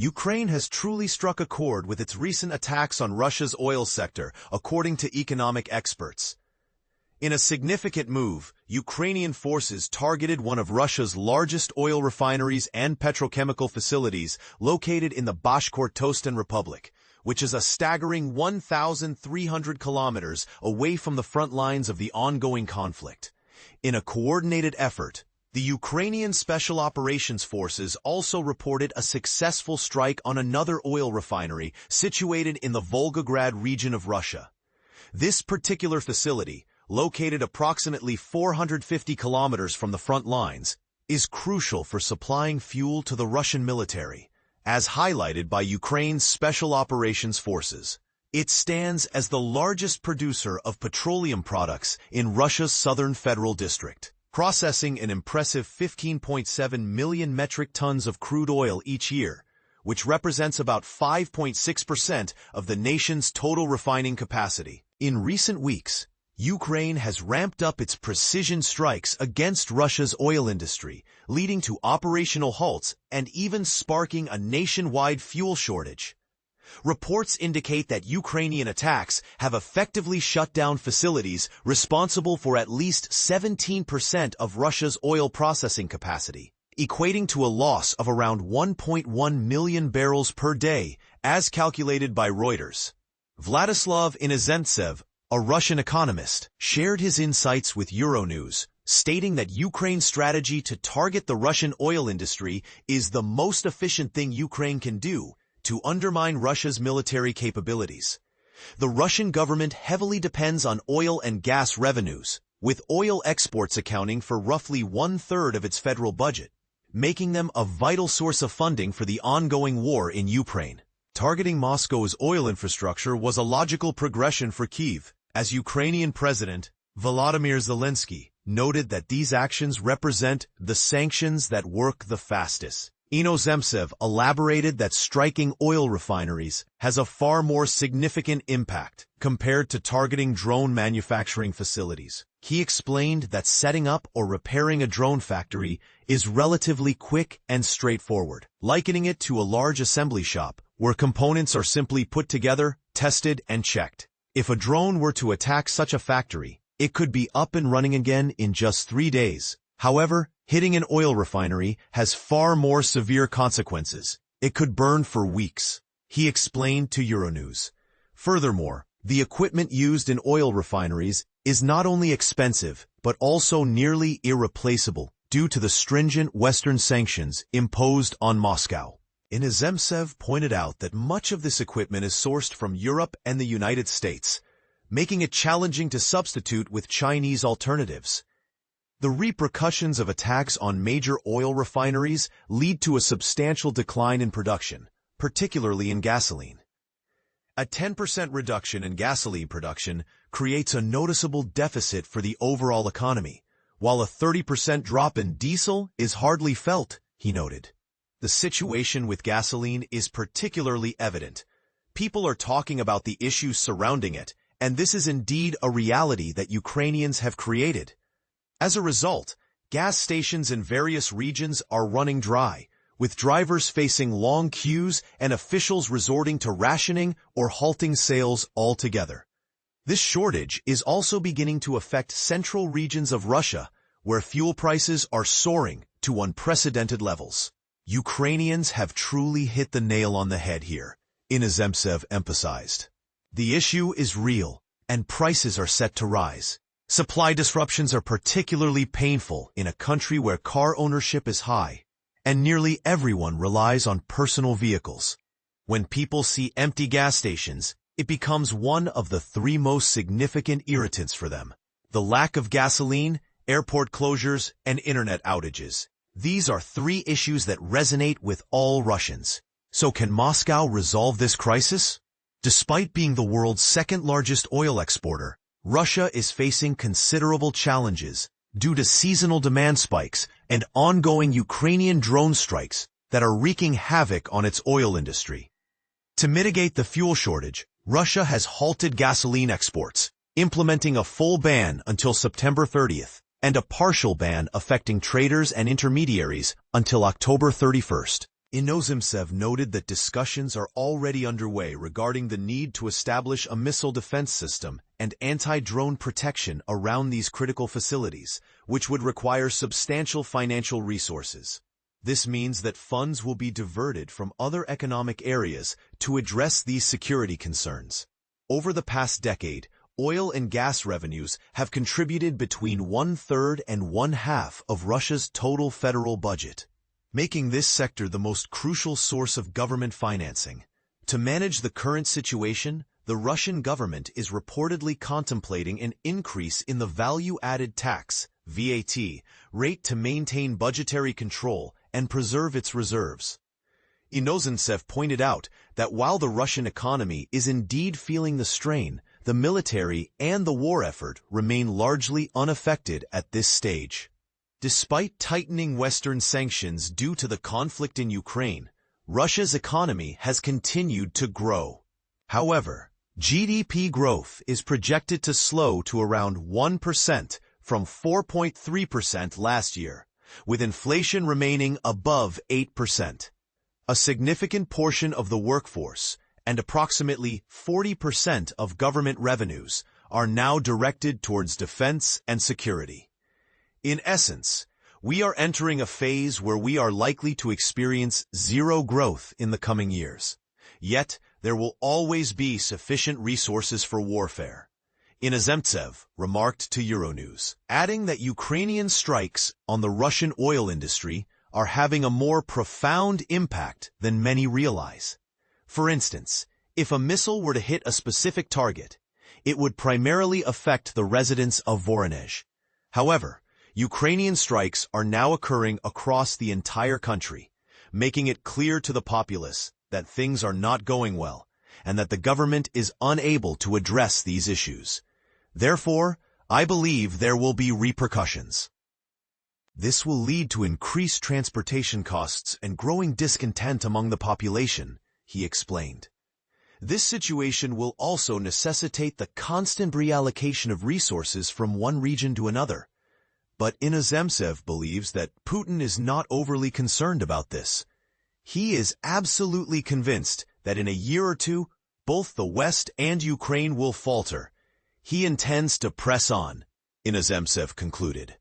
Ukraine has truly struck a chord with its recent attacks on Russia's oil sector, according to economic experts. In a significant move, Ukrainian forces targeted one of Russia's largest oil refineries and petrochemical facilities located in the Bashkortostan Republic, which is a staggering 1,300 kilometers away from the front lines of the ongoing conflict. In a coordinated effort, the Ukrainian Special Operations Forces also reported a successful strike on another oil refinery situated in the Volgograd region of Russia. This particular facility, located approximately 450 kilometers from the front lines, is crucial for supplying fuel to the Russian military, as highlighted by Ukraine's Special Operations Forces. It stands as the largest producer of petroleum products in Russia's southern federal district, processing an impressive 15.7 million metric tons of crude oil each year, which represents about 5.6% of the nation's total refining capacity. In recent weeks, Ukraine has ramped up its precision strikes against Russia's oil industry, leading to operational halts and even sparking a nationwide fuel shortage. Reports indicate that Ukrainian attacks have effectively shut down facilities responsible for at least 17% of Russia's oil processing capacity, equating to a loss of around 1.1 million barrels per day, as calculated by Reuters. Vladislav Inozemtsev, a Russian economist, shared his insights with Euronews, stating that Ukraine's strategy to target the Russian oil industry is the most efficient thing Ukraine can do to undermine Russia's military capabilities. The Russian government heavily depends on oil and gas revenues, with oil exports accounting for roughly 1/3 of its federal budget, making them a vital source of funding for the ongoing war in Ukraine. Targeting Moscow's oil infrastructure was a logical progression for Kyiv, as Ukrainian President Volodymyr Zelensky noted that these actions represent the sanctions that work the fastest. Inozemtsev elaborated that striking oil refineries has a far more significant impact compared to targeting drone manufacturing facilities. He explained that setting up or repairing a drone factory is relatively quick and straightforward, likening it to a large assembly shop where components are simply put together, tested, and checked. If a drone were to attack such a factory, it could be up and running again in just 3 days. However, hitting an oil refinery has far more severe consequences. It could burn for weeks, he explained to Euronews. Furthermore, the equipment used in oil refineries is not only expensive, but also nearly irreplaceable due to the stringent Western sanctions imposed on Moscow. Inozemtsev pointed out that much of this equipment is sourced from Europe and the United States, making it challenging to substitute with Chinese alternatives. The repercussions of attacks on major oil refineries lead to a substantial decline in production, particularly in gasoline. A 10% reduction in gasoline production creates a noticeable deficit for the overall economy, while a 30% drop in diesel is hardly felt, he noted. The situation with gasoline is particularly evident. People are talking about the issues surrounding it, and this is indeed a reality that Ukrainians have created. As a result, gas stations in various regions are running dry, with drivers facing long queues and officials resorting to rationing or halting sales altogether. This shortage is also beginning to affect central regions of Russia, where fuel prices are soaring to unprecedented levels. Ukrainians have truly hit the nail on the head here, Inozemtsev emphasized. The issue is real, and prices are set to rise. Supply disruptions are particularly painful in a country where car ownership is high, and nearly everyone relies on personal vehicles. When people see empty gas stations, it becomes one of the 3 most significant irritants for them: the lack of gasoline, airport closures, and internet outages. These are 3 issues that resonate with all Russians. So can Moscow resolve this crisis? Despite being the world's second-largest oil exporter, Russia is facing considerable challenges due to seasonal demand spikes and ongoing Ukrainian drone strikes that are wreaking havoc on its oil industry. To mitigate the fuel shortage, Russia has halted gasoline exports, implementing a full ban until September 30th and a partial ban affecting traders and intermediaries until October 31st. Inozemtsev noted that discussions are already underway regarding the need to establish a missile defense system and anti-drone protection around these critical facilities, which would require substantial financial resources. This means that funds will be diverted from other economic areas to address these security concerns. Over the past decade, oil and gas revenues have contributed between 1/3 and 1/2 of Russia's total federal budget, making this sector the most crucial source of government financing. To manage the current situation, the Russian government is reportedly contemplating an increase in the value-added tax (VAT) rate to maintain budgetary control and preserve its reserves. Inozemtsev pointed out that while the Russian economy is indeed feeling the strain, the military and the war effort remain largely unaffected at this stage. Despite tightening Western sanctions due to the conflict in Ukraine, Russia's economy has continued to grow. However, GDP growth is projected to slow to around 1% from 4.3% last year, with inflation remaining above 8%. A significant portion of the workforce and approximately 40% of government revenues are now directed towards defense and security. In essence, we are entering a phase where we are likely to experience zero growth in the coming years. Yet, there will always be sufficient resources for warfare. Inozemtsev remarked to Euronews, adding that Ukrainian strikes on the Russian oil industry are having a more profound impact than many realize. For instance, if a missile were to hit a specific target, it would primarily affect the residents of Voronezh. However, Ukrainian strikes are now occurring across the entire country, making it clear to the populace that things are not going well and that the government is unable to address these issues. Therefore, I believe there will be repercussions. This will lead to increased transportation costs and growing discontent among the population, he explained. This situation will also necessitate the constant reallocation of resources from one region to another. But Inozemtsev believes that Putin is not overly concerned about this. He is absolutely convinced that in a year or two, both the West and Ukraine will falter. He intends to press on, Inozemtsev concluded.